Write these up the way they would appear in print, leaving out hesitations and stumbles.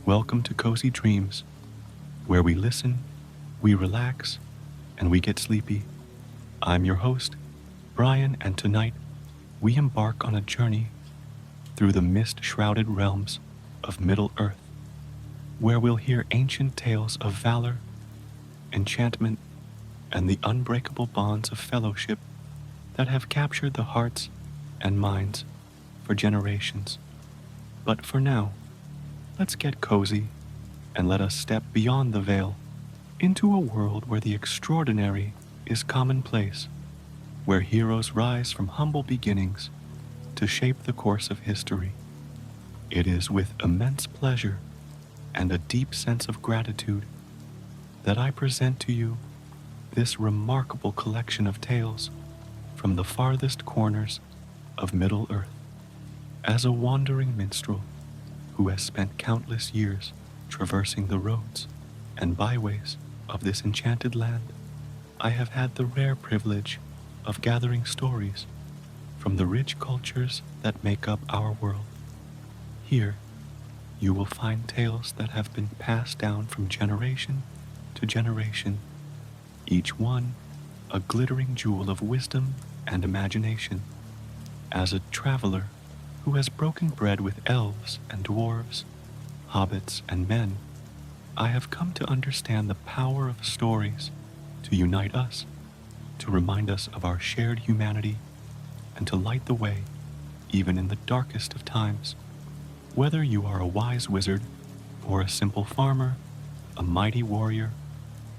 Welcome to Cozy Dreams, where we listen, we relax, and we get sleepy. I'm your host, Brian, and tonight we embark on a journey through the mist-shrouded realms of Middle-earth, where we'll hear ancient tales of valor, enchantment, and the unbreakable bonds of fellowship that have captured the hearts and minds for generations. But for now, let's get cozy and let us step beyond the veil into a world where the extraordinary is commonplace, where heroes rise from humble beginnings to shape the course of history. It is with immense pleasure and a deep sense of gratitude that I present to you this remarkable collection of tales from the farthest corners of Middle-earth. As a wandering minstrel who has spent countless years traversing the roads and byways of this enchanted land, I have had the rare privilege of gathering stories from the rich cultures that make up our world. Here, you will find tales that have been passed down from generation to generation, each one a glittering jewel of wisdom and imagination. As a traveler who has broken bread with elves and dwarves, hobbits and men, I have come to understand the power of stories to unite us, to remind us of our shared humanity, and to light the way even in the darkest of times. Whether you are a wise wizard or a simple farmer, a mighty warrior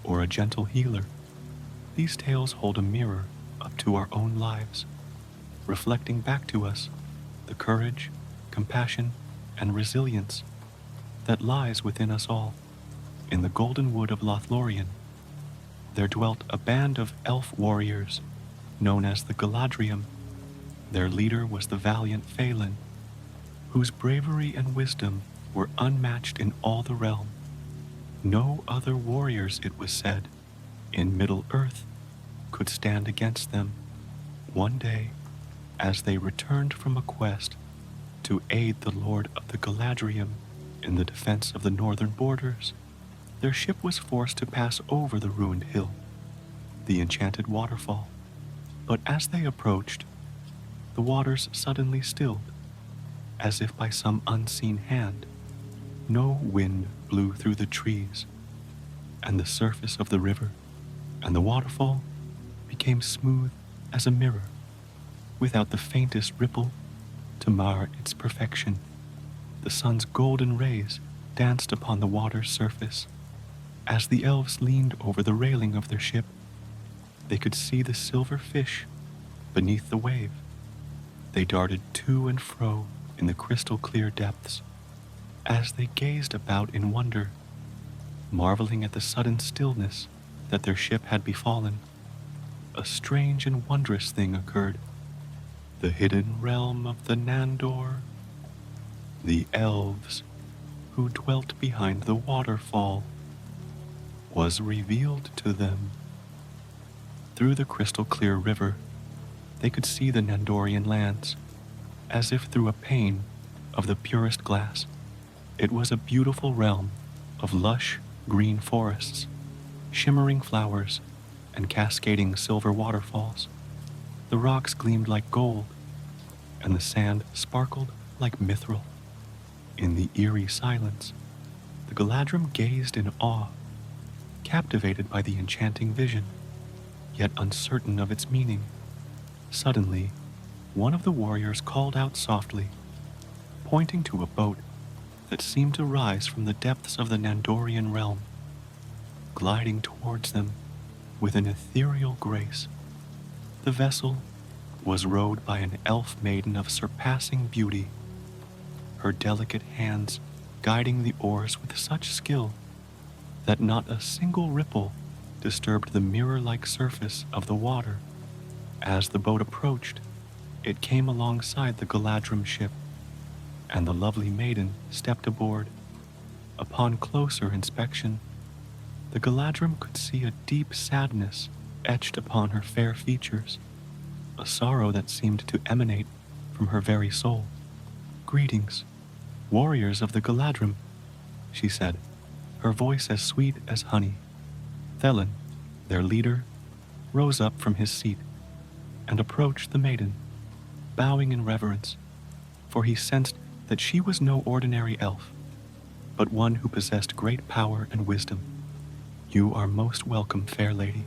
or a gentle healer, these tales hold a mirror up to our own lives, reflecting back to us the courage, compassion, and resilience that lies within us all. In the golden wood of Lothlorien, there dwelt a band of elf warriors known as the Galadriel. Their leader was the valiant Phelan, whose bravery and wisdom were unmatched in all the realm. No other warriors, it was said, in Middle-earth could stand against them. One day, as they returned from a quest to aid the Lord of the Galadriel in the defense of the northern borders, their ship was forced to pass over the ruined hill, the enchanted waterfall. But as they approached, the waters suddenly stilled, as if by some unseen hand. No wind blew through the trees, and the surface of the river and the waterfall became smooth as a mirror, without the faintest ripple to mar its perfection. The sun's golden rays danced upon the water's surface. As the elves leaned over the railing of their ship, they could see the silver fish beneath the wave. They darted to and fro in the crystal-clear depths. As they gazed about in wonder, marveling at the sudden stillness that their ship had befallen, a strange and wondrous thing occurred. The hidden realm of the Nandor, the elves who dwelt behind the waterfall, was revealed to them. Through the crystal-clear river, they could see the Nandorian lands, as if through a pane of the purest glass. It was a beautiful realm of lush green forests, shimmering flowers, and cascading silver waterfalls. The rocks gleamed like gold, and the sand sparkled like mithril. In the eerie silence, the Galadrim gazed in awe, captivated by the enchanting vision, yet uncertain of its meaning. Suddenly, one of the warriors called out softly, pointing to a boat that seemed to rise from the depths of the Nandorian realm, gliding towards them with an ethereal grace. The vessel was rowed by an elf maiden of surpassing beauty, her delicate hands guiding the oars with such skill that not a single ripple disturbed the mirror-like surface of the water. As the boat approached, it came alongside the Galadrim ship, and the lovely maiden stepped aboard. Upon closer inspection, the Galadrim could see a deep sadness etched upon her fair features, a sorrow that seemed to emanate from her very soul. "Greetings, warriors of the Galadrim," she said, her voice as sweet as honey. Thelin, their leader, rose up from his seat and approached the maiden, bowing in reverence, for he sensed that she was no ordinary elf, but one who possessed great power and wisdom. "You are most welcome, fair lady,"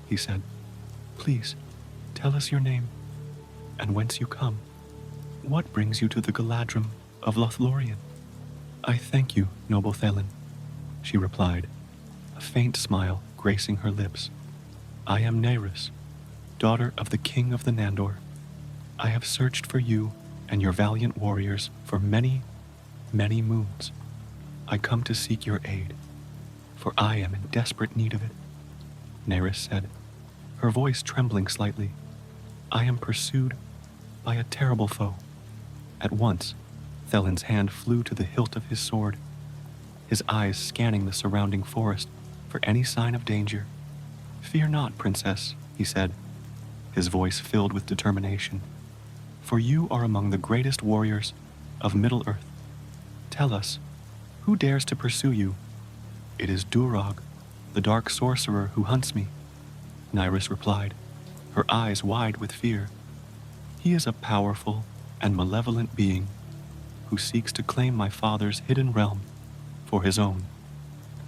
he said. "Please, tell us your name, and whence you come. What brings you to the Galadrim of Lothlorien?" "I thank you, noble Thelin," she replied, a faint smile gracing her lips. "I am Nerys, daughter of the king of the Nandor. I have searched for you and your valiant warriors for many, many moons. I come to seek your aid, for I am in desperate need of it," Nerys said, her voice trembling slightly. "I am pursued by a terrible foe." At once, Thelin's hand flew to the hilt of his sword, his eyes scanning the surrounding forest for any sign of danger. "Fear not, princess," he said, his voice filled with determination, "for you are among the greatest warriors of Middle-earth. Tell us, who dares to pursue you?" "It is Durog, the dark sorcerer who hunts me," Nerys replied, her eyes wide with fear. "He is a powerful and malevolent being who seeks to claim my father's hidden realm for his own.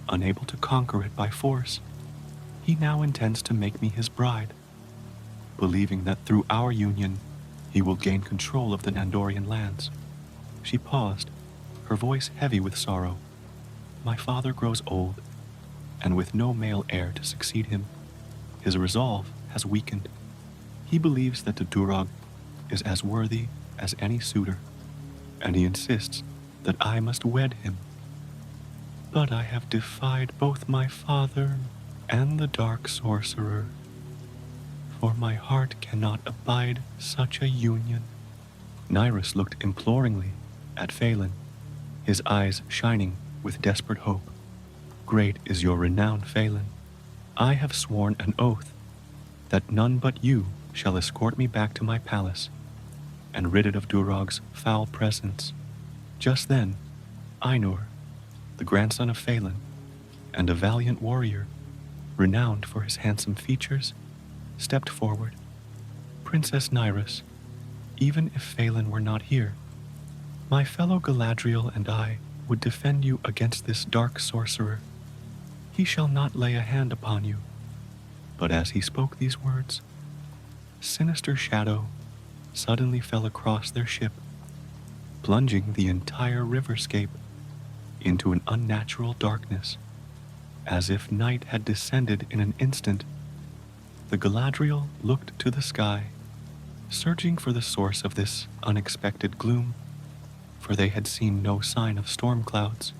Unable to conquer it by force, he now intends to make me his bride, believing that through our union he will gain control of the Nandorian lands." She paused, her voice heavy with sorrow. "My father grows old, and with no male heir to succeed him, his resolve has weakened. He believes that the Durog is as worthy as any suitor, and he insists that I must wed him. But I have defied both my father and the dark sorcerer, for my heart cannot abide such a union." Nerys looked imploringly at Phelan, his eyes shining with desperate hope. "Great is your renown, Phelan. I have sworn an oath that none but you shall escort me back to my palace and rid it of Durog's foul presence." Just then, Ainur, the grandson of Phelan, and a valiant warrior, renowned for his handsome features, stepped forward. "Princess Nerys, even if Phelan were not here, my fellow Galadriel and I would defend you against this dark sorcerer. He shall not lay a hand upon you." But as he spoke these words, sinister shadow suddenly fell across their ship, plunging the entire riverscape into an unnatural darkness, as if night had descended in an instant. The Galadriel looked to the sky, searching for the source of this unexpected gloom, for they had seen no sign of storm clouds.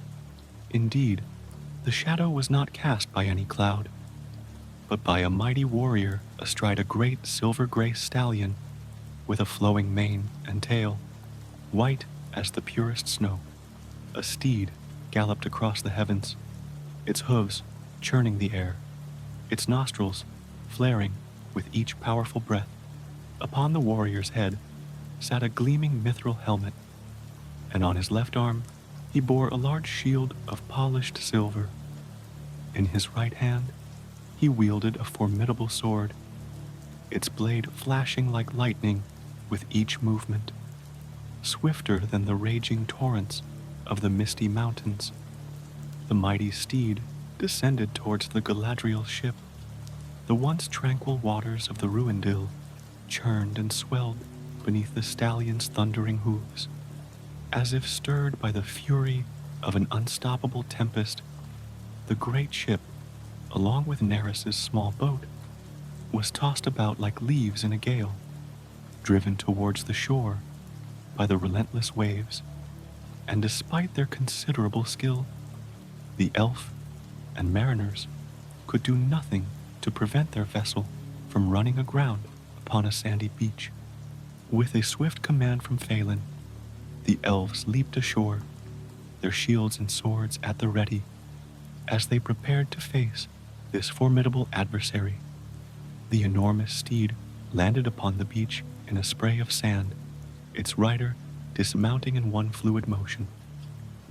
Indeed, the shadow was not cast by any cloud, but by a mighty warrior astride a great silver-gray stallion with a flowing mane and tail, white as the purest snow. A steed galloped across the heavens, its hooves churning the air, its nostrils flaring with each powerful breath. Upon the warrior's head sat a gleaming mithril helmet, and on his left arm he bore a large shield of polished silver. In his right hand he wielded a formidable sword, its blade flashing like lightning with each movement, swifter than the raging torrents of the misty mountains. The mighty steed descended towards the Galadriel ship. The once tranquil waters of the Ruindil churned and swelled beneath the stallion's thundering hooves, as if stirred by the fury of an unstoppable tempest. The great ship, along with Nerys' small boat, was tossed about like leaves in a gale, driven towards the shore by the relentless waves. And despite their considerable skill, the elf and mariners could do nothing to prevent their vessel from running aground upon a sandy beach. With a swift command from Phelan, the elves leaped ashore, their shields and swords at the ready, as they prepared to face this formidable adversary. The enormous steed landed upon the beach in a spray of sand, its rider dismounting in one fluid motion.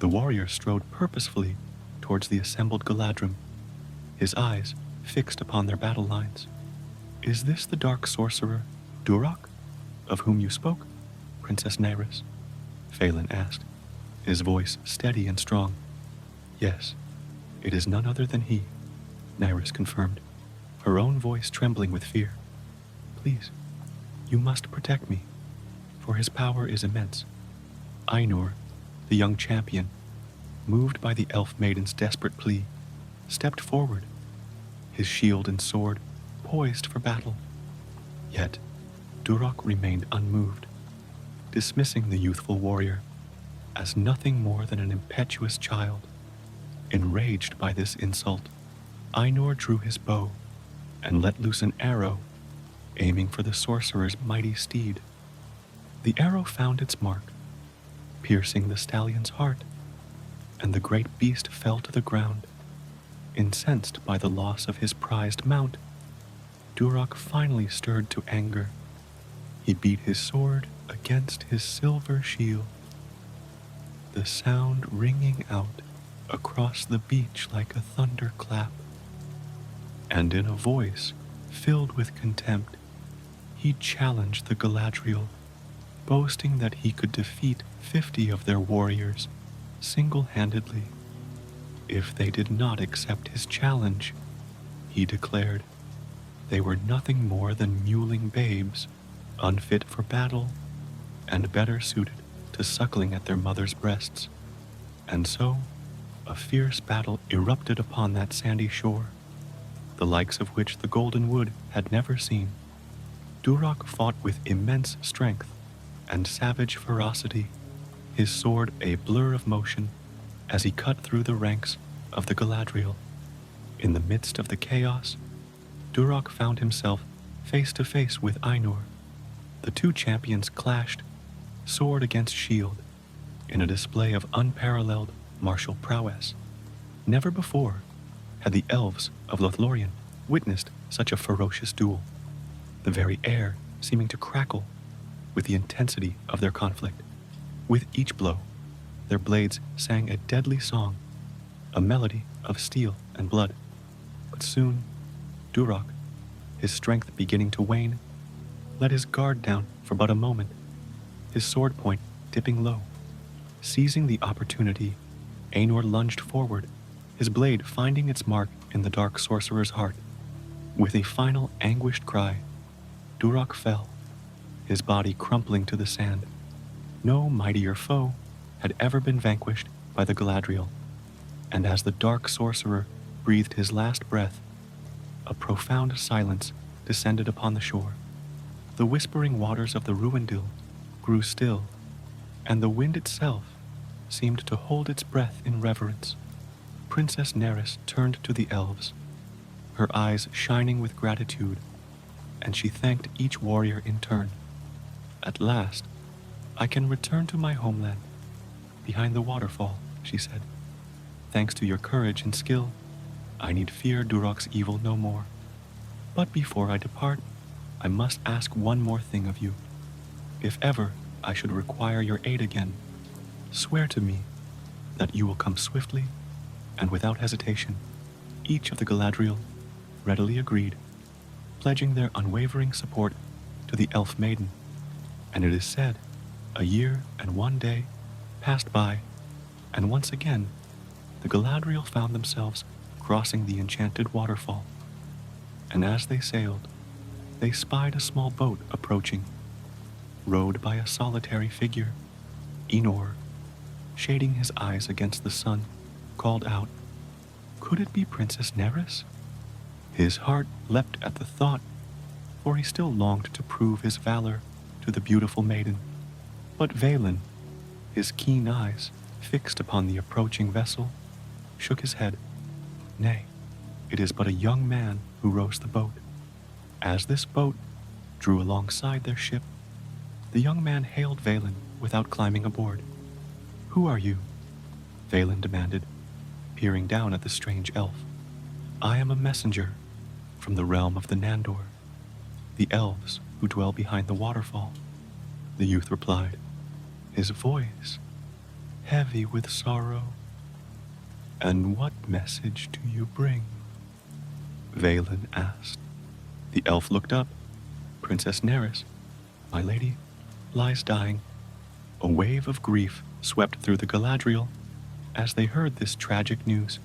The warrior strode purposefully towards the assembled Galadrim, his eyes fixed upon their battle lines. "Is this the dark sorcerer, Durak, of whom you spoke, Princess Nyris?" Phelan asked, his voice steady and strong. "Yes, it is none other than he," Nyris confirmed, her own voice trembling with fear. "Please, you must protect me, for his power is immense." Ainur, the young champion, moved by the elf maiden's desperate plea, stepped forward, his shield and sword poised for battle. Yet Durak remained unmoved, dismissing the youthful warrior as nothing more than an impetuous child. Enraged by this insult, Ainur drew his bow and let loose an arrow, aiming for the sorcerer's mighty steed. The arrow found its mark, piercing the stallion's heart, and the great beast fell to the ground. Incensed by the loss of his prized mount, Durak finally stirred to anger. He beat his sword against his silver shield, the sound ringing out across the beach like a thunderclap. And in a voice filled with contempt, he challenged the Galadriel, boasting that he could defeat 50 of their warriors single-handedly. If they did not accept his challenge, he declared, they were nothing more than mewling babes, unfit for battle, and better suited to suckling at their mother's breasts. And so, a fierce battle erupted upon that sandy shore, the likes of which the Golden Wood had never seen. Durak fought with immense strength and savage ferocity, his sword a blur of motion as he cut through the ranks of the Galadriel. In the midst of the chaos, Durak found himself face to face with Ainur. The two champions clashed, sword against shield, in a display of unparalleled martial prowess. Never before had the elves of Lothlorien witnessed such a ferocious duel, the very air seeming to crackle with the intensity of their conflict. With each blow, their blades sang a deadly song, a melody of steel and blood. But soon, Durak, his strength beginning to wane, let his guard down for but a moment, his sword point dipping low. Seizing the opportunity, Ainur lunged forward, his blade finding its mark in the dark sorcerer's heart. With a final anguished cry, Durak fell, his body crumpling to the sand. No mightier foe had ever been vanquished by the Galadriel, and as the dark sorcerer breathed his last breath, a profound silence descended upon the shore. The whispering waters of the Ruindil grew still, and the wind itself seemed to hold its breath in reverence. Princess Nyris turned to the elves, her eyes shining with gratitude, and she thanked each warrior in turn. "At last, I can return to my homeland, behind the waterfall," she said. "Thanks to your courage and skill, I need fear Durak's evil no more. But before I depart, I must ask one more thing of you. If ever I should require your aid again, swear to me that you will come swiftly and without hesitation." Each of the Galadriel readily agreed, pledging their unwavering support to the elf maiden. And it is said, a year and one day passed by, and once again the Galadriel found themselves crossing the enchanted waterfall. And as they sailed, they spied a small boat approaching, rowed by a solitary figure. Ainur, shading his eyes against the sun, called out, "Could it be Princess Nyris?" His heart leapt at the thought, for he still longed to prove his valor to the beautiful maiden. But Valen, his keen eyes fixed upon the approaching vessel, shook his head. "Nay, it is but a young man who rows the boat." As this boat drew alongside their ship, the young man hailed Valen without climbing aboard. "Who are you?" Valen demanded, peering down at the strange elf. "I am a messenger from the realm of the Nandor, the elves who dwell behind the waterfall," the youth replied, his voice heavy with sorrow. And what message do you bring? Valen asked. The elf looked up. Princess Neris, my lady, lies dying. A wave of grief swept through the Galadriel as they heard this tragic news,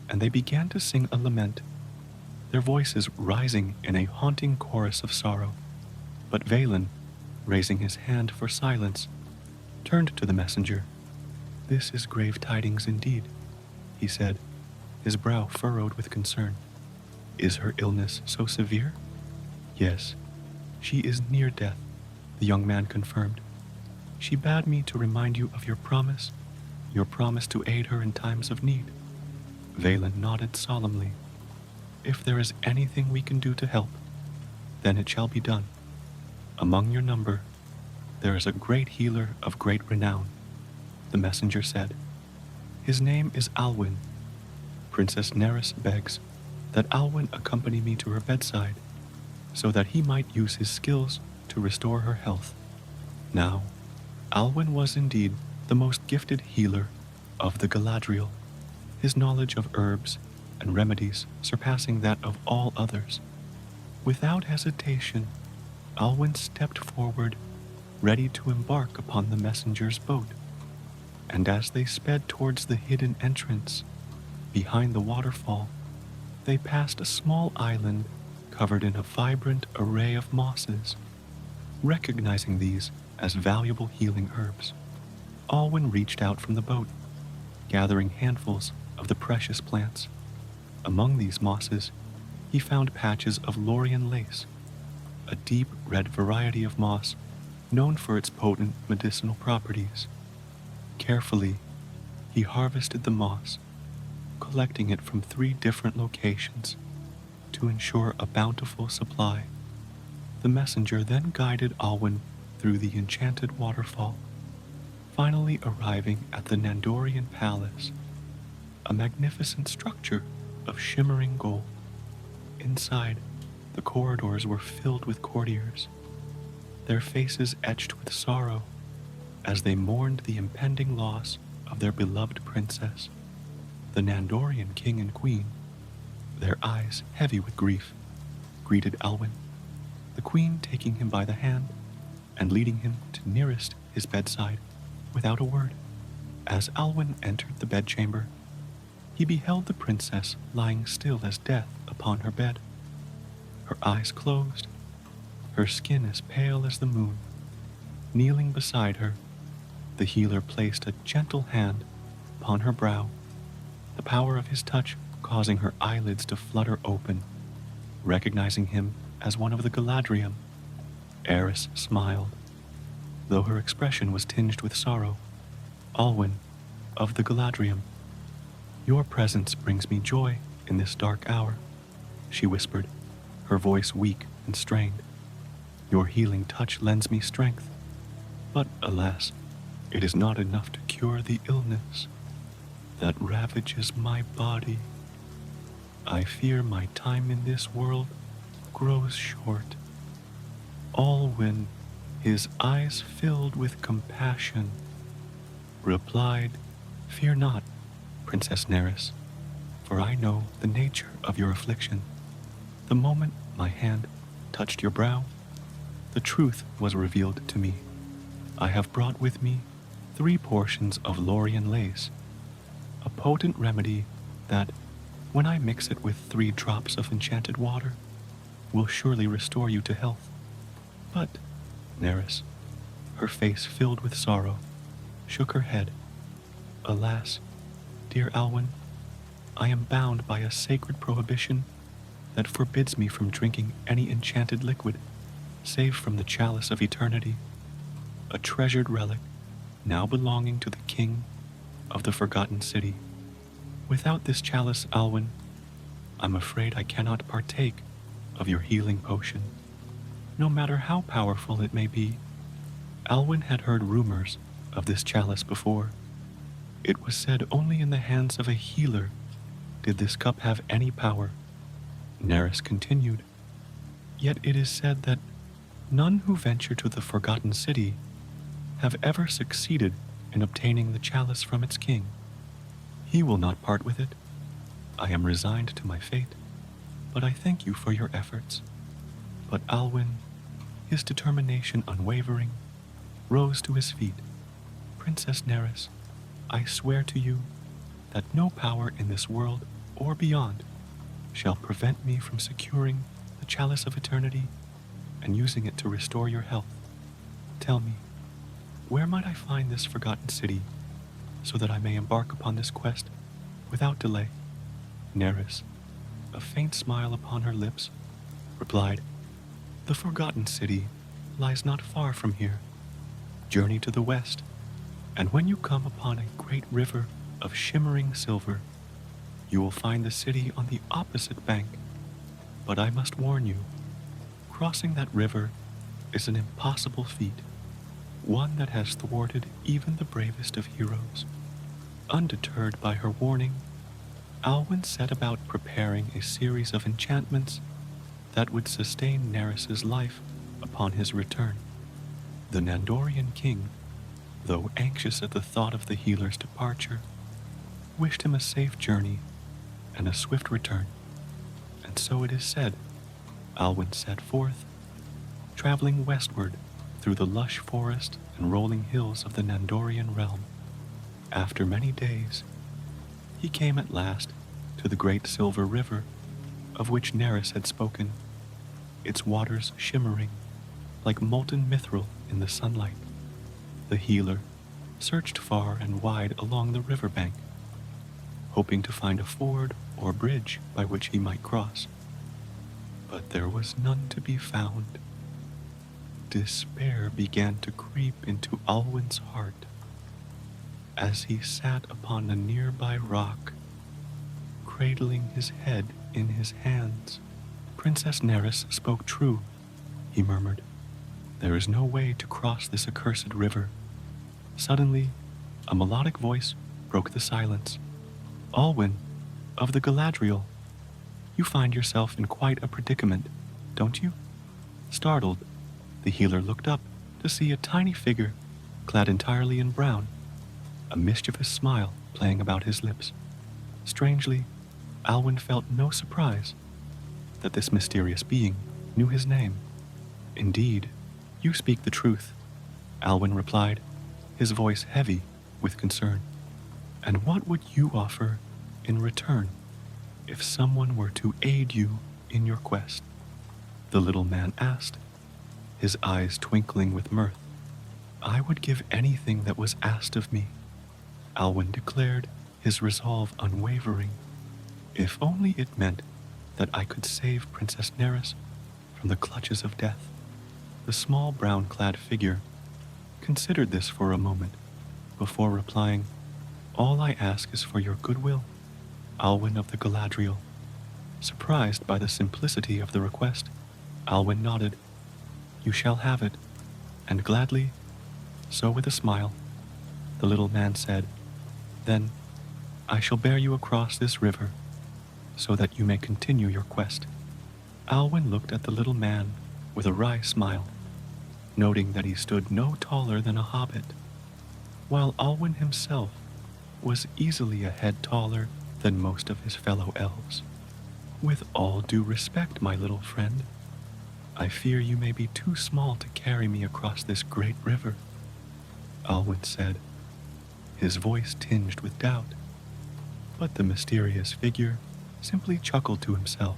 and they began to sing a lament, their voices rising in a haunting chorus of sorrow. But Valen, raising his hand for silence, turned to the messenger. "This is grave tidings indeed," he said, his brow furrowed with concern. "Is her illness so severe?" "Yes, she is near death," the young man confirmed. "She bade me to remind you of your promise to aid her in times of need." Valen nodded solemnly. "If there is anything we can do to help, then it shall be done. Among your number, there is a great healer of great renown," the messenger said. "His name is Alwyn. Princess Neris begs that Alwyn accompany me to her bedside, so that he might use his skills to restore her health." Now, Alwyn was indeed the most gifted healer of the Galadriel, his knowledge of herbs and remedies surpassing that of all others. Without hesitation, Alwyn stepped forward, ready to embark upon the messenger's boat, and as they sped towards the hidden entrance, behind the waterfall, they passed a small island covered in a vibrant array of mosses. Recognizing these as valuable healing herbs, Alwyn reached out from the boat, gathering handfuls of the precious plants. Among these mosses, he found patches of Lorien lace, a deep red variety of moss known for its potent medicinal properties. Carefully, he harvested the moss, collecting it from 3 different locations to ensure a bountiful supply. The messenger then guided Alwyn through the enchanted waterfall, finally arriving at the Nandorian Palace, a magnificent structure of shimmering gold. Inside, the corridors were filled with courtiers, their faces etched with sorrow as they mourned the impending loss of their beloved princess. The Nandorian king and queen, their eyes heavy with grief, greeted Alwyn, the queen taking him by the hand and leading him to nearest his bedside without a word. As Alwyn entered the bedchamber, he beheld the princess lying still as death upon her bed, her eyes closed, her skin as pale as the moon. Kneeling beside her, the healer placed a gentle hand upon her brow, the power of his touch causing her eyelids to flutter open. Recognizing him as one of the Galadriel, Eris smiled, though her expression was tinged with sorrow. "Alwyn, of the Galadriel, your presence brings me joy in this dark hour," she whispered, her voice weak and strained. "Your healing touch lends me strength, but alas, it is not enough to cure the illness that ravages my body. I fear my time in this world grows short." Alwyn, his eyes filled with compassion, replied, "Fear not, Princess Neris, for I know the nature of your affliction. The moment my hand touched your brow, the truth was revealed to me. I have brought with me 3 portions of Lorien lace, a potent remedy that, when I mix it with 3 drops of enchanted water, will surely restore you to health." But Neris, her face filled with sorrow, shook her head. "Alas, dear Alwyn, I am bound by a sacred prohibition that forbids me from drinking any enchanted liquid, save from the chalice of eternity, a treasured relic now belonging to the king of the Forgotten City. Without this chalice, Alwyn, I'm afraid I cannot partake of your healing potion, no matter how powerful it may be." Alwyn had heard rumors of this chalice before. It was said only in the hands of a healer did this cup have any power. Neris continued, "Yet it is said that none who venture to the Forgotten City have ever succeeded in obtaining the chalice from its king. He will not part with it. I am resigned to my fate, but I thank you for your efforts." But Alwyn, his determination unwavering, rose to his feet. "Princess Neris, I swear to you that no power in this world or beyond shall prevent me from securing the chalice of eternity and using it to restore your health. Tell me, where might I find this forgotten city so that I may embark upon this quest without delay?" Neris, a faint smile upon her lips, replied, "The forgotten city lies not far from here. Journey to the west, and when you come upon a great river of shimmering silver, you will find the city on the opposite bank. But I must warn you, crossing that river is an impossible feat, one that has thwarted even the bravest of heroes." Undeterred by her warning, Alwyn set about preparing a series of enchantments that would sustain Neris's life upon his return. The Nandorian king, though anxious at the thought of the healer's departure, wished him a safe journey and a swift return. And so it is said, Alwyn set forth, traveling westward through the lush forest and rolling hills of the Nandorian realm. After many days, he came at last to the great silver river of which Neris had spoken, its waters shimmering like molten mithril in the sunlight. The healer searched far and wide along the riverbank, hoping to find a ford or bridge by which he might cross. But there was none to be found. Despair began to creep into Alwyn's heart. As he sat upon a nearby rock, cradling his head in his hands, "Princess Neris spoke true," he murmured. "There is no way to cross this accursed river." Suddenly, a melodic voice broke the silence. "Alwyn, of the Galadriel, you find yourself in quite a predicament, don't you?" Startled, the healer looked up to see a tiny figure clad entirely in brown, a mischievous smile playing about his lips. Strangely, Alwyn felt no surprise that this mysterious being knew his name. "Indeed, you speak the truth," Alwyn replied, his voice heavy with concern. "And what would you offer in return if someone were to aid you in your quest?" the little man asked, his eyes twinkling with mirth. "I would give anything that was asked of me," Alwyn declared, his resolve unwavering, "if only it meant that I could save Princess Neris from the clutches of death." The small brown-clad figure considered this for a moment before replying, "All I ask is for your goodwill, Alwyn of the Galadriel." Surprised by the simplicity of the request, Alwyn nodded. "You shall have it, and gladly." So with a smile, the little man said, "Then I shall bear you across this river so that you may continue your quest." Alwyn looked at the little man with a wry smile, noting that he stood no taller than a hobbit, while Alwyn himself was easily a head taller than most of his fellow elves. "With all due respect, my little friend, I fear you may be too small to carry me across this great river," Alwyn said, his voice tinged with doubt. But the mysterious figure simply chuckled to himself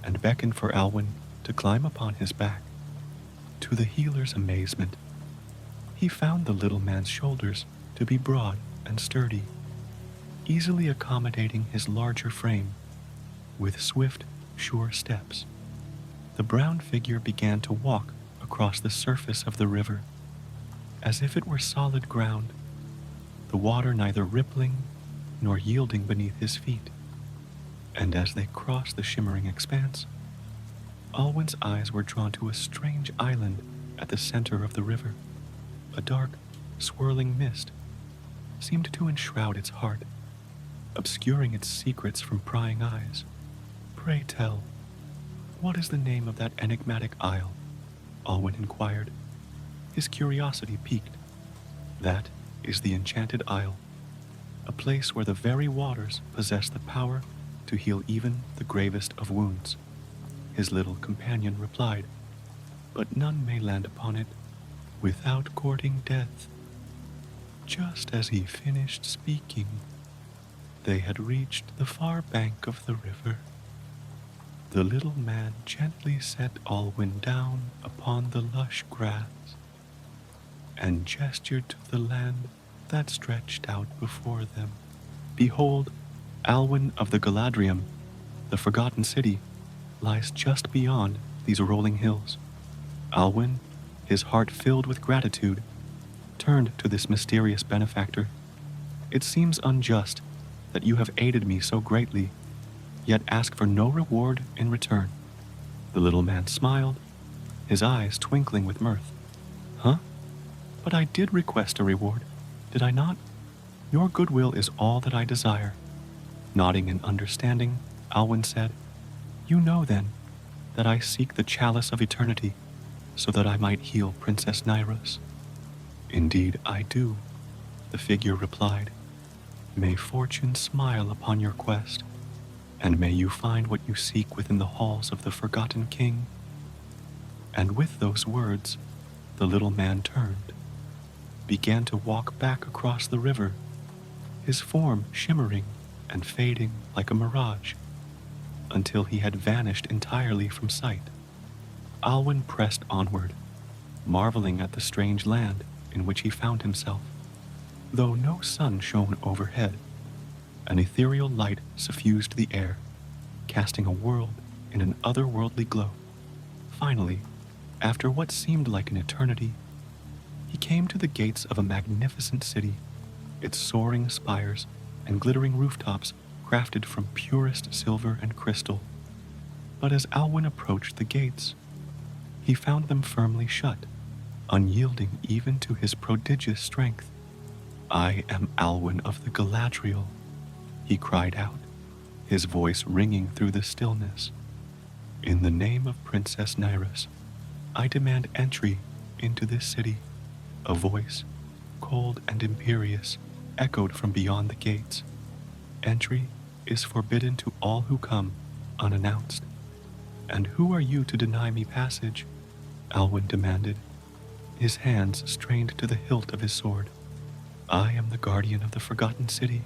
and beckoned for Alwyn to climb upon his back. To the healer's amazement, he found the little man's shoulders to be broad and sturdy, easily accommodating his larger frame with swift, sure steps. The brown figure began to walk across the surface of the river, as if it were solid ground, the water neither rippling nor yielding beneath his feet. And as they crossed the shimmering expanse, Alwyn's eyes were drawn to a strange island at the center of the river. A dark, swirling mist seemed to enshroud its heart, obscuring its secrets from prying eyes. "Pray tell, what is the name of that enigmatic isle?" Alwyn inquired, his curiosity piqued. "That is the Enchanted Isle, a place where the very waters possess the power to heal even the gravest of wounds. His little companion replied, but none may land upon it without courting death. Just as he finished speaking, they had reached the far bank of the river. The little man gently set Alwyn down upon the lush grass and gestured to the land that stretched out before them. Behold, Alwyn of the Galadriel, the forgotten city, lies just beyond these rolling hills. Alwyn, his heart filled with gratitude, turned to this mysterious benefactor. It seems unjust that you have aided me so greatly, yet ask for no reward in return. The little man smiled, his eyes twinkling with mirth. Huh? But I did request a reward, did I not? Your goodwill is all that I desire. Nodding in understanding, Alwyn said, You know, then, that I seek the chalice of eternity, so that I might heal Princess Nyros. Indeed I do, the figure replied. May fortune smile upon your quest, and may you find what you seek within the halls of the forgotten king. And with those words, the little man turned, began to walk back across the river, his form shimmering and fading like a mirage, until he had vanished entirely from sight. Alwyn pressed onward, marveling at the strange land in which he found himself. Though no sun shone overhead, an ethereal light suffused the air, casting a world in an otherworldly glow. Finally, after what seemed like an eternity, he came to the gates of a magnificent city, its soaring spires and glittering rooftops crafted from purest silver and crystal. But as Alwyn approached the gates, he found them firmly shut, unyielding even to his prodigious strength. I am Alwyn of the Galadriel, he cried out, his voice ringing through the stillness. In the name of Princess Nyros, I demand entry into this city. A voice, cold and imperious, echoed from beyond the gates. Entry is forbidden to all who come unannounced. And who are you to deny me passage? Alwyn demanded, his hands strained to the hilt of his sword. I am the guardian of the forgotten city,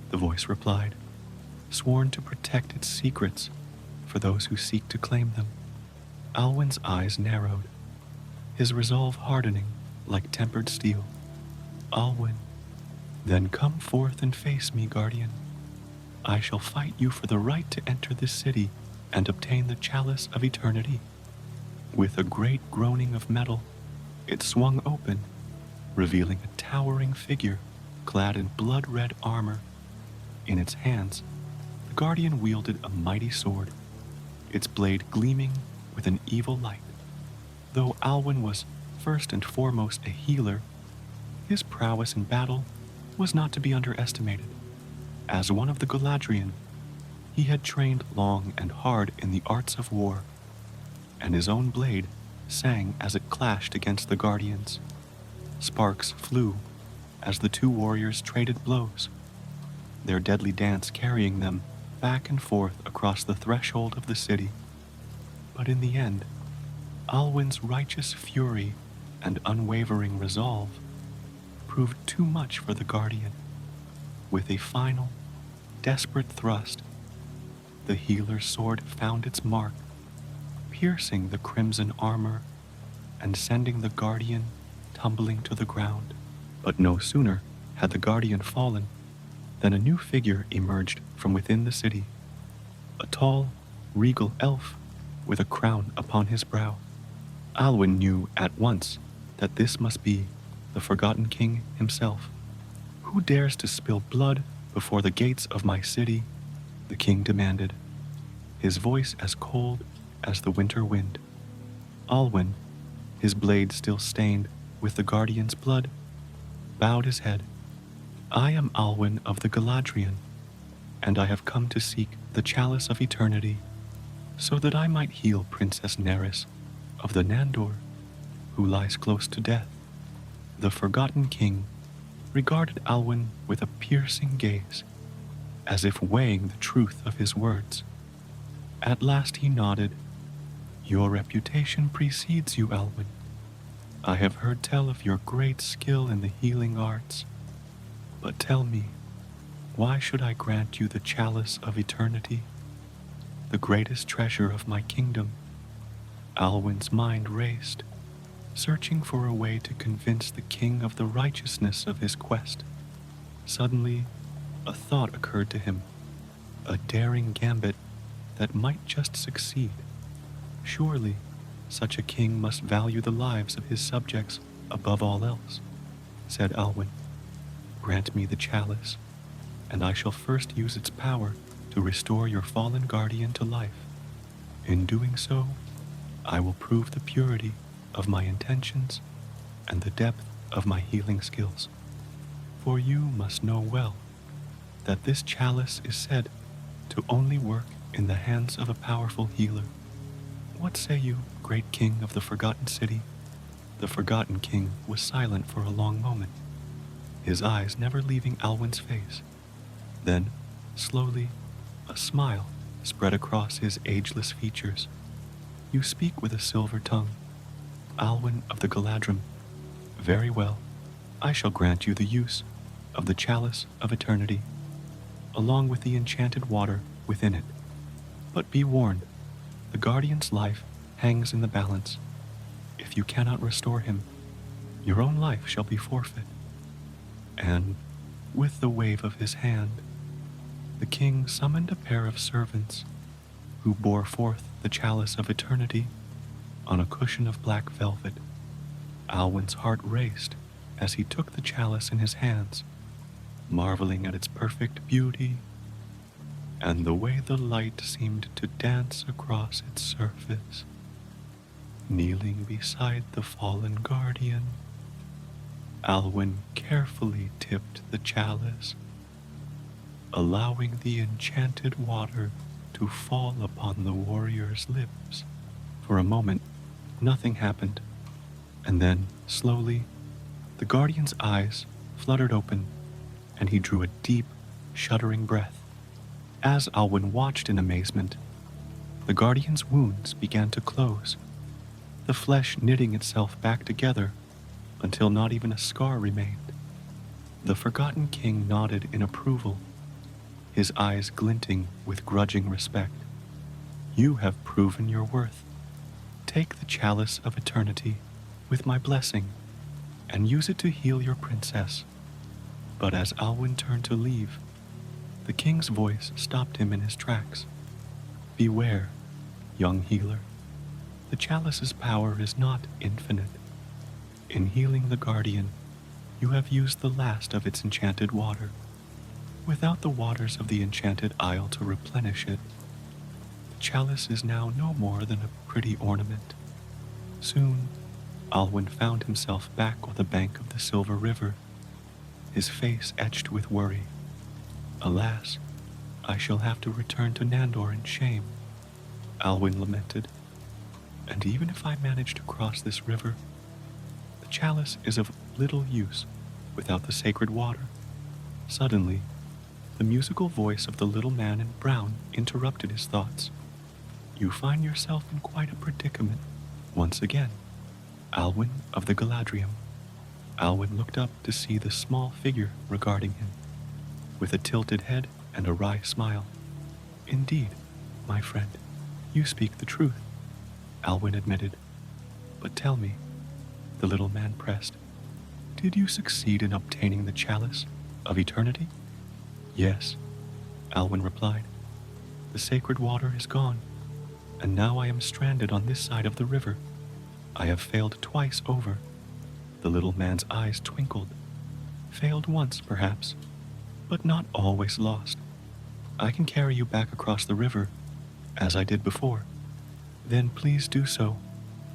the voice replied, sworn to protect its secrets for those who seek to claim them. Alwyn's eyes narrowed, his resolve hardening like tempered steel. Alwyn, then come forth and face me, guardian. I shall fight you for the right to enter this city and obtain the chalice of eternity. With a great groaning of metal, it swung open, revealing a towering figure clad in blood-red armor. In its hands, the guardian wielded a mighty sword, its blade gleaming with an evil light. Though Alwyn was first and foremost a healer, his prowess in battle was not to be underestimated. As one of the Galadriel, he had trained long and hard in the arts of war, and his own blade sang as it clashed against the Guardian's. Sparks flew as the two warriors traded blows, their deadly dance carrying them back and forth across the threshold of the city. But in the end, Alwyn's righteous fury and unwavering resolve proved too much for the Guardian. With a final, desperate thrust, the healer's sword found its mark, piercing the crimson armor and sending the Guardian tumbling to the ground. But no sooner had the Guardian fallen than a new figure emerged from within the city, a tall, regal elf with a crown upon his brow. Alwyn knew at once that this must be the Forgotten King himself. Who dares to spill blood before the gates of my city? The king demanded, his voice as cold as the winter wind. Alwyn, his blade still stained with the Guardian's blood, bowed his head. I am Alwyn of the Galadriel, and I have come to seek the chalice of eternity, so that I might heal Princess Nyros of the Nandor, who lies close to death. The Forgotten King, regarded Alwyn with a piercing gaze, as if weighing the truth of his words. At last he nodded. Your reputation precedes you, Alwyn. I have heard tell of your great skill in the healing arts. But tell me, why should I grant you the chalice of eternity, the greatest treasure of my kingdom? Alwyn's mind raced, searching for a way to convince the king of the righteousness of his quest. Suddenly, a thought occurred to him, a daring gambit that might just succeed. Surely, such a king must value the lives of his subjects above all else, said Alwyn. Grant me the chalice, and I shall first use its power to restore your fallen guardian to life. In doing so, I will prove the purity of my intentions and the depth of my healing skills. For you must know well that this chalice is said to only work in the hands of a powerful healer. What say you, great king of the forgotten city? The forgotten king was silent for a long moment, his eyes never leaving Alwyn's face. Then, slowly, a smile spread across his ageless features. You speak with a silver tongue, Alwyn of the Galadrim. Very well, I shall grant you the use of the chalice of eternity, along with the enchanted water within it. But be warned, the guardian's life hangs in the balance. If you cannot restore him, your own life shall be forfeit. And, with the wave of his hand, the king summoned a pair of servants who bore forth the chalice of eternity on a cushion of black velvet. Alwyn's heart raced as he took the chalice in his hands, marveling at its perfect beauty and the way the light seemed to dance across its surface. Kneeling beside the fallen guardian, Alwyn carefully tipped the chalice, allowing the enchanted water to fall upon the warrior's lips. For a moment, nothing happened, and then, slowly, the guardian's eyes fluttered open, and he drew a deep, shuddering breath. As Alwyn watched in amazement, the guardian's wounds began to close, the flesh knitting itself back together until not even a scar remained. The forgotten king nodded in approval, his eyes glinting with grudging respect. You have proven your worth. Take the chalice of eternity with my blessing and use it to heal your princess. But as Alwyn turned to leave, the king's voice stopped him in his tracks. Beware, young healer. The chalice's power is not infinite. In healing the guardian, you have used the last of its enchanted water. Without the waters of the enchanted isle to replenish it, the chalice is now no more than a pretty ornament. Soon, Alwyn found himself back on the bank of the Silver River, his face etched with worry. Alas, I shall have to return to Nandor in shame, Alwyn lamented. And even if I manage to cross this river, the chalice is of little use without the sacred water. Suddenly, the musical voice of the little man in brown interrupted his thoughts. You find yourself in quite a predicament. Once again, Alwyn of the Galadrium. Alwyn looked up to see the small figure regarding him, with a tilted head and a wry smile. Indeed, my friend, you speak the truth, Alwyn admitted. But tell me, the little man pressed, did you succeed in obtaining the chalice of eternity? Yes, Alwyn replied. The sacred water is gone, and now I am stranded on this side of the river. I have failed twice over. The little man's eyes twinkled. Failed once, perhaps, but not always lost. I can carry you back across the river, as I did before. Then please do so,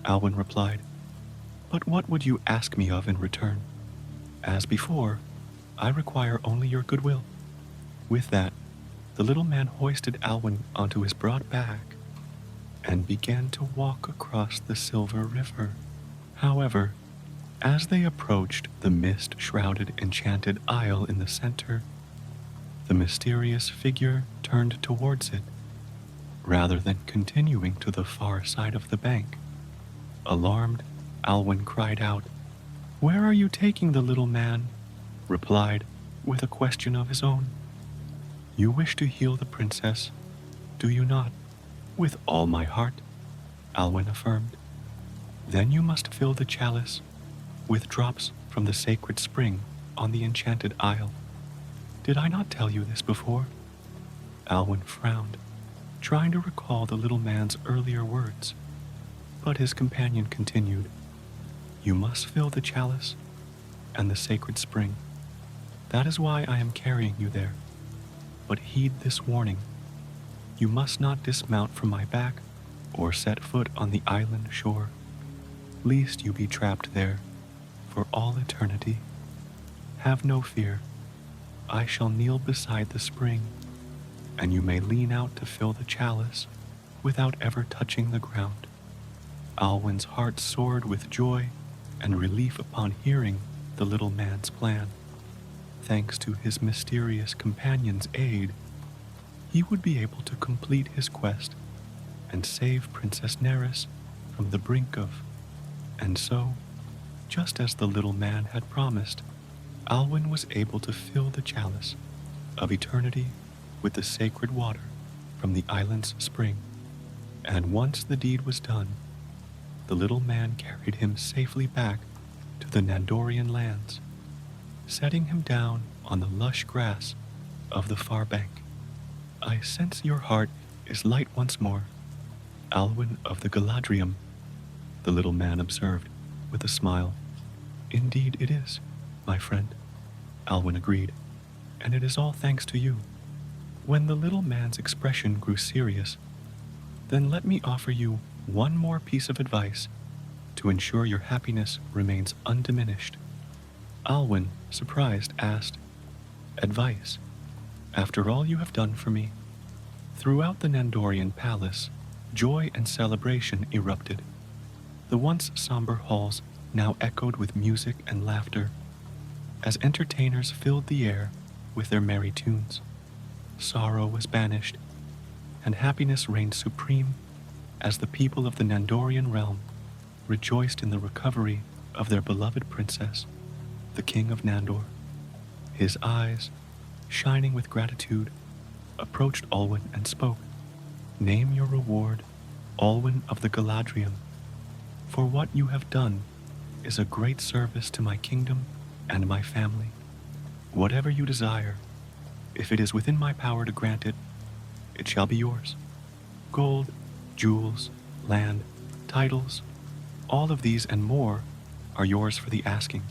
Alwyn replied. But what would you ask me of in return? As before, I require only your goodwill. With that, the little man hoisted Alwyn onto his broad back and began to walk across the Silver River. However, As they approached the mist-shrouded enchanted isle in the center, the mysterious figure turned towards it, rather than continuing to the far side of the bank. Alarmed, Alwyn cried out, "Where are you taking the little man?" replied, with a question of his own. "You wish to heal the princess, do you not?" "With all my heart," Alwyn affirmed. "Then you must fill the chalice with drops from the sacred spring on the enchanted isle. Did I not tell you this before?" Alwyn frowned, trying to recall the little man's earlier words, but his companion continued, "You must fill the chalice and the sacred spring. That is why I am carrying you there. But heed this warning. You must not dismount from my back or set foot on the island shore, lest you be trapped there for all eternity. Have no fear. I shall kneel beside the spring, and you may lean out to fill the chalice without ever touching the ground." Alwyn's heart soared with joy and relief upon hearing the little man's plan. Thanks to his mysterious companion's aid, he would be able to complete his quest and save Princess Neris from the brink of. And so, just as the little man had promised, Alwyn was able to fill the chalice of eternity with the sacred water from the island's spring. And once the deed was done, the little man carried him safely back to the Nandorian lands, setting him down on the lush grass of the far bank. "I sense your heart is light once more, Alwyn of the Galadriel," the little man observed with a smile. "Indeed it is, my friend," Alwyn agreed, "and it is all thanks to you." When the little man's expression grew serious, "Then let me offer you one more piece of advice to ensure your happiness remains undiminished," Alwyn, surprised, asked, "Advice? After all you have done for me?" Throughout the Nandorian palace, joy and celebration erupted. The once somber halls now echoed with music and laughter, as entertainers filled the air with their merry tunes. Sorrow was banished, and happiness reigned supreme as the people of the Nandorian realm rejoiced in the recovery of their beloved princess, the King of Nandor. His eyes, shining with gratitude, approached Alwyn and spoke, "Name your reward, Alwyn of the Galadriel, for what you have done is a great service to my kingdom and my family. Whatever you desire, if it is within my power to grant it, it shall be yours. Gold, jewels, land, titles, all of these and more are yours for the asking.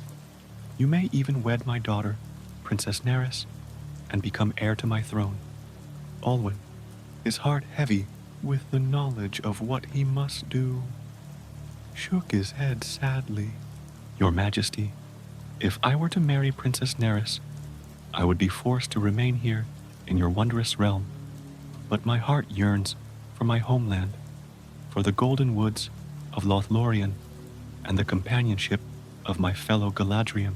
You may even wed my daughter, Princess Neris, and become heir to my throne." Alwyn, his heart heavy with the knowledge of what he must do, shook his head sadly. "Your Majesty, if I were to marry Princess Neris, I would be forced to remain here in your wondrous realm. But my heart yearns for my homeland, for the golden woods of Lothlorien, and the companionship of my fellow Galadriel."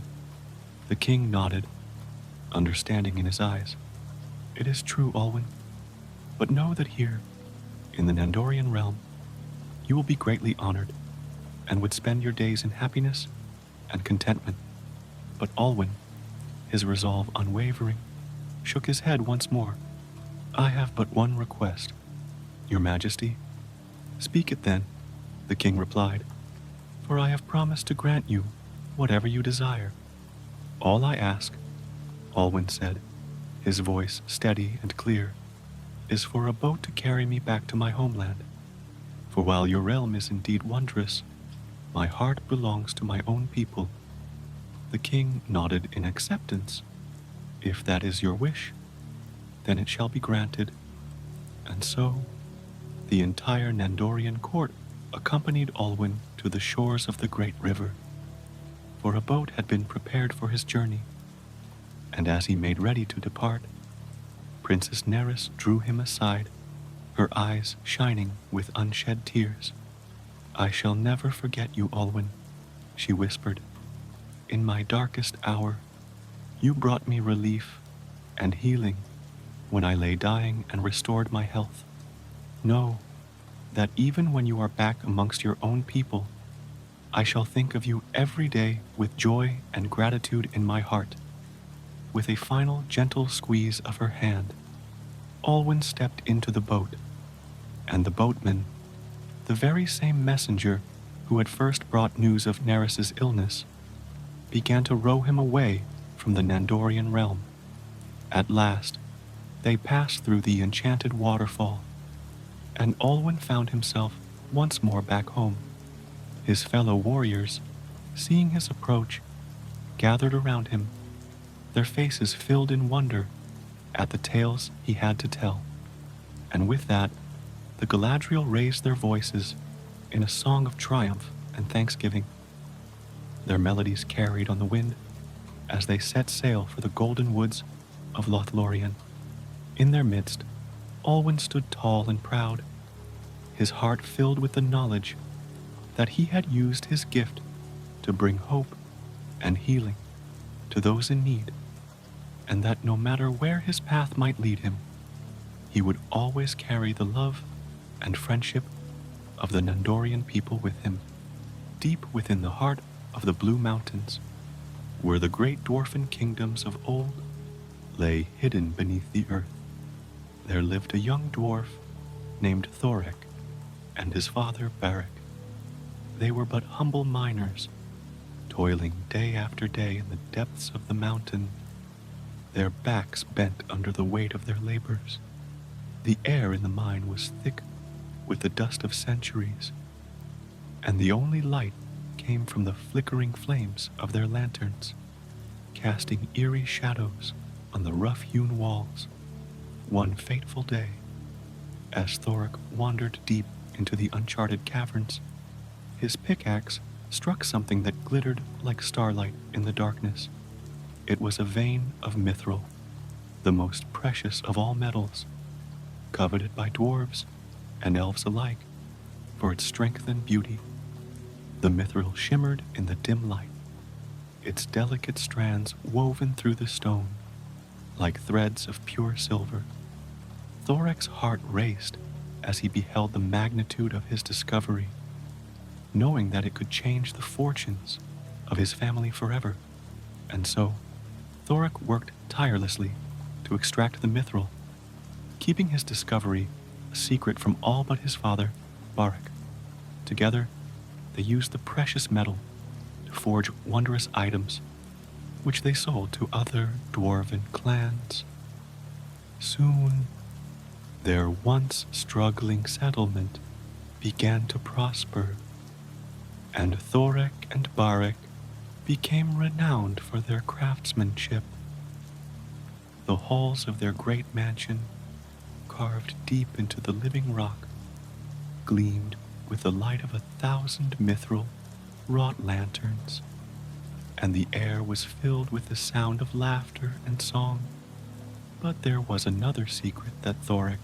The king nodded, understanding in his eyes. "It is true, Alwyn, but know that here, in the Nandorian realm, you will be greatly honored, and would spend your days in happiness and contentment." But Alwyn, his resolve unwavering, shook his head once more. "I have but one request, Your Majesty." "Speak it then," the king replied, "for I have promised to grant you whatever you desire." "All I ask," Alwyn said, his voice steady and clear, "is for a boat to carry me back to my homeland. For while your realm is indeed wondrous, my heart belongs to my own people." The king nodded in acceptance. "If that is your wish, then it shall be granted." And so, the entire Nandorian court accompanied Alwyn to the shores of the great river, for a boat had been prepared for his journey, and as he made ready to depart, Princess Neris drew him aside, her eyes shining with unshed tears. "I shall never forget you, Alwyn," she whispered, in my darkest hour, you brought me relief and healing when I lay dying and restored my health. Know that even when you are back amongst your own people, I shall think of you every day with joy and gratitude in my heart. With a final gentle squeeze of her hand, Olwen stepped into the boat, and the boatman, the very same messenger who had first brought news of Neris's illness, began to row him away from the Nandorian realm. At last, they passed through the enchanted waterfall, and Olwen found himself once more back home. His fellow warriors, seeing his approach, gathered around him, their faces filled in wonder at the tales he had to tell. And with that, the Galadriel raised their voices in a song of triumph and thanksgiving. Their melodies carried on the wind as they set sail for the golden woods of Lothlorien. In their midst, Olwen stood tall and proud, his heart filled with the knowledge that he had used his gift to bring hope and healing to those in need, and that no matter where his path might lead him, he would always carry the love and friendship of the Nandorian people with him. Deep within the heart of the Blue Mountains, where the great dwarfen kingdoms of old lay hidden beneath the earth, there lived a young dwarf named Thorek and his father Barak. They were but humble miners, toiling day after day in the depths of the mountain, their backs bent under the weight of their labors. The air in the mine was thick with the dust of centuries, and the only light came from the flickering flames of their lanterns, casting eerie shadows on the rough-hewn walls. One fateful day, as Thorek wandered deep into the uncharted caverns, his pickaxe struck something that glittered like starlight in the darkness. It was a vein of mithril, the most precious of all metals, coveted by dwarves and elves alike for its strength and beauty. The mithril shimmered in the dim light, its delicate strands woven through the stone like threads of pure silver. Thorek's heart raced as he beheld the magnitude of his discovery, knowing that it could change the fortunes of his family forever. And so, Thorek worked tirelessly to extract the mithril, keeping his discovery a secret from all but his father, Barak. Together, they used the precious metal to forge wondrous items, which they sold to other dwarven clans. Soon, their once struggling settlement began to prosper, and Thorek and Barak became renowned for their craftsmanship. The halls of their great mansion, carved deep into the living rock, gleamed with the light of 1,000 mithril wrought lanterns, and the air was filled with the sound of laughter and song. But there was another secret that Thorek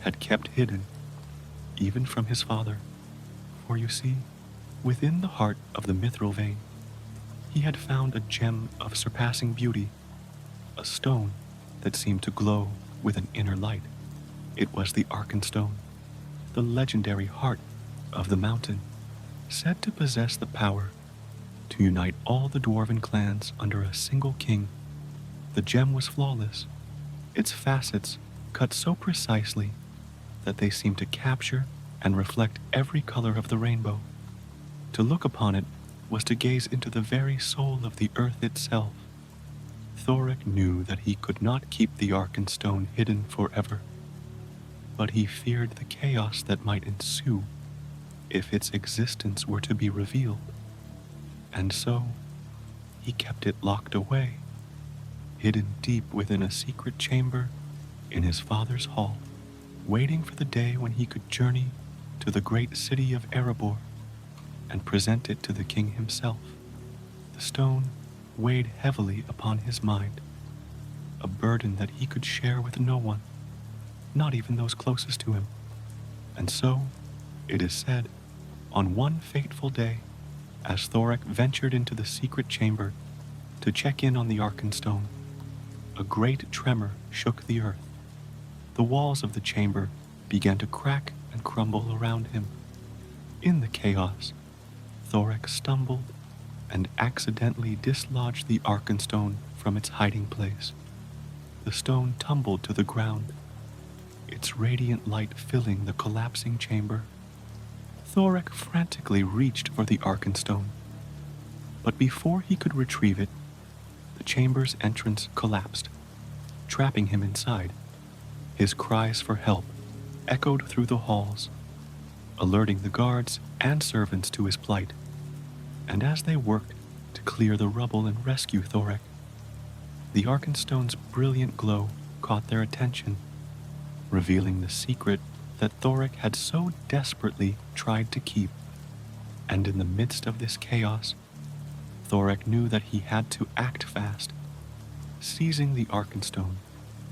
had kept hidden, even from his father. For you see, within the heart of the mithril vein, he had found a gem of surpassing beauty, a stone that seemed to glow with an inner light. It was the Arkenstone, the legendary heart of the mountain, said to possess the power to unite all the dwarven clans under a single king. The gem was flawless, its facets cut so precisely that they seemed to capture and reflect every color of the rainbow. To look upon it was to gaze into the very soul of the earth itself. Thorek knew that he could not keep the Arkenstone hidden forever, but he feared the chaos that might ensue if its existence were to be revealed, and so he kept it locked away, hidden deep within a secret chamber in his father's hall, waiting for the day when he could journey to the great city of Erebor and present it to the king himself. The stone weighed heavily upon his mind, a burden that he could share with no one, not even those closest to him. And so, it is said, on one fateful day, As Thorek ventured into the secret chamber to check in on the Arkenstone, a great tremor shook the earth. The walls of the chamber began to crack and crumble around him. In the chaos, Thorek stumbled and accidentally dislodged the Arkenstone from its hiding place. The stone tumbled to the ground, its radiant light filling the collapsing chamber. Thorek frantically reached for the Arkenstone, but before he could retrieve it, the chamber's entrance collapsed, trapping him inside. His cries for help echoed through the halls, alerting the guards and servants to his plight. And as they worked to clear the rubble and rescue Thorek, the Arkenstone's brilliant glow caught their attention, revealing the secret that Thorek had so desperately tried to keep. And in the midst of this chaos, Thorek knew that he had to act fast. Seizing the Arkenstone,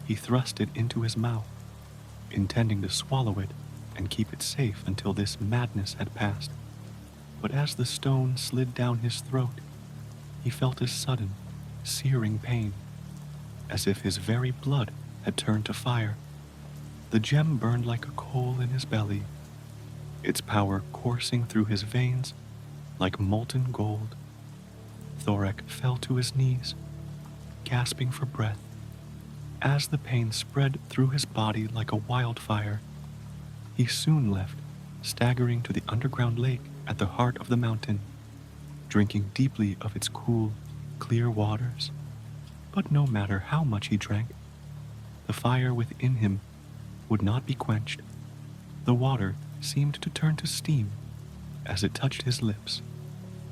he thrust it into his mouth, intending to swallow it and keep it safe until this madness had passed. But as the stone slid down his throat, he felt a sudden, searing pain, as if his very blood had turned to fire. The gem burned like a coal in his belly, its power coursing through his veins like molten gold. Thorek fell to his knees, gasping for breath. As the pain spread through his body like a wildfire, he soon left, staggering to the underground lake at the heart of the mountain, drinking deeply of its cool, clear waters. But no matter how much he drank, the fire within him would not be quenched. The water seemed to turn to steam as it touched his lips,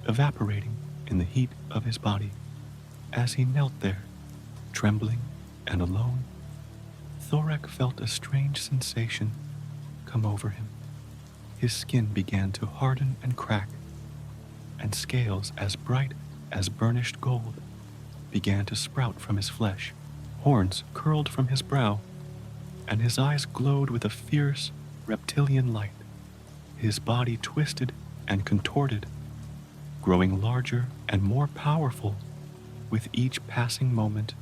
evaporating in the heat of his body. As he knelt there, trembling and alone, Thorek felt a strange sensation come over him. His skin began to harden and crack, and scales as bright as burnished gold began to sprout from his flesh. Horns curled from his brow, and his eyes glowed with a fierce, reptilian light. His body twisted and contorted, growing larger and more powerful with each passing moment,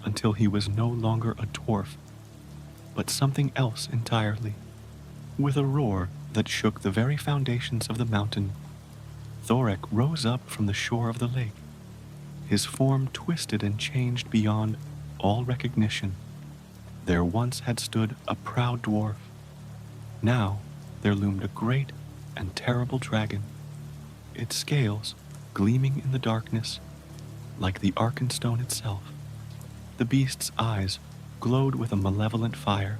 until he was no longer a dwarf, but something else entirely. With a roar that shook the very foundations of the mountain, Thorek rose up from the shore of the lake. His form twisted and changed beyond all recognition. There once had stood a proud dwarf. Now there loomed a great and terrible dragon, its scales gleaming in the darkness like the Arkenstone itself. The beast's eyes glowed with a malevolent fire,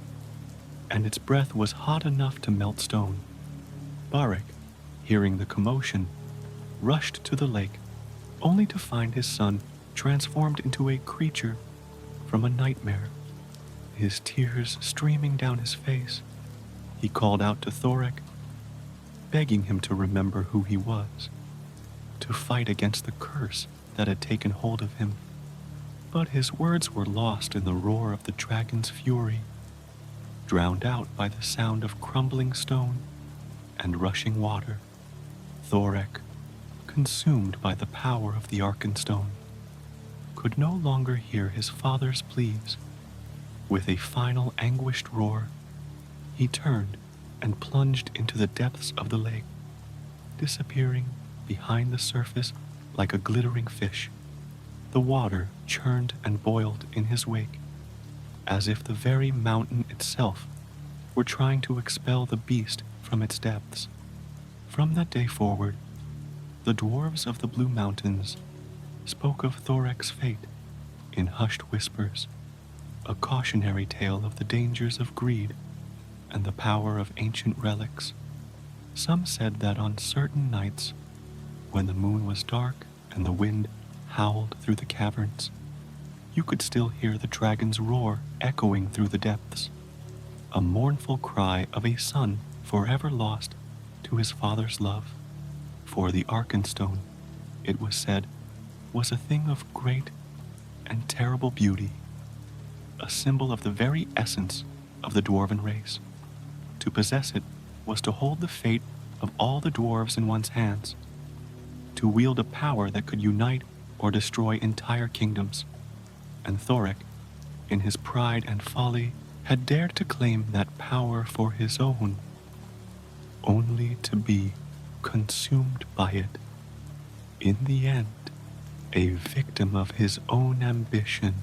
and its breath was hot enough to melt stone. Barik, hearing the commotion, rushed to the lake, only to find his son transformed into a creature from a nightmare. His tears streaming down his face, he called out to Thorek, begging him to remember who he was, to fight against the curse that had taken hold of him. But his words were lost in the roar of the dragon's fury, drowned out by the sound of crumbling stone and rushing water. Thorek, consumed by the power of the Arkenstone, could no longer hear his father's pleas. With a final anguished roar, he turned and plunged into the depths of the lake, disappearing behind the surface like a glittering fish. The water churned and boiled in his wake, as if the very mountain itself were trying to expel the beast from its depths. From that day forward, the dwarves of the Blue Mountains spoke of Thorek's fate in hushed whispers, a cautionary tale of the dangers of greed and the power of ancient relics. Some said that on certain nights, when the moon was dark and the wind howled through the caverns, you could still hear the dragon's roar echoing through the depths, a mournful cry of a son forever lost to his father's love. For the Arkenstone, it was said, was a thing of great and terrible beauty, a symbol of the very essence of the dwarven race. To possess it was to hold the fate of all the dwarves in one's hands. to wield a power that could unite or destroy entire kingdoms. And Thoric, in his pride and folly, had dared to claim that power for his own, only to be consumed by it. In the end, a victim of his own ambition.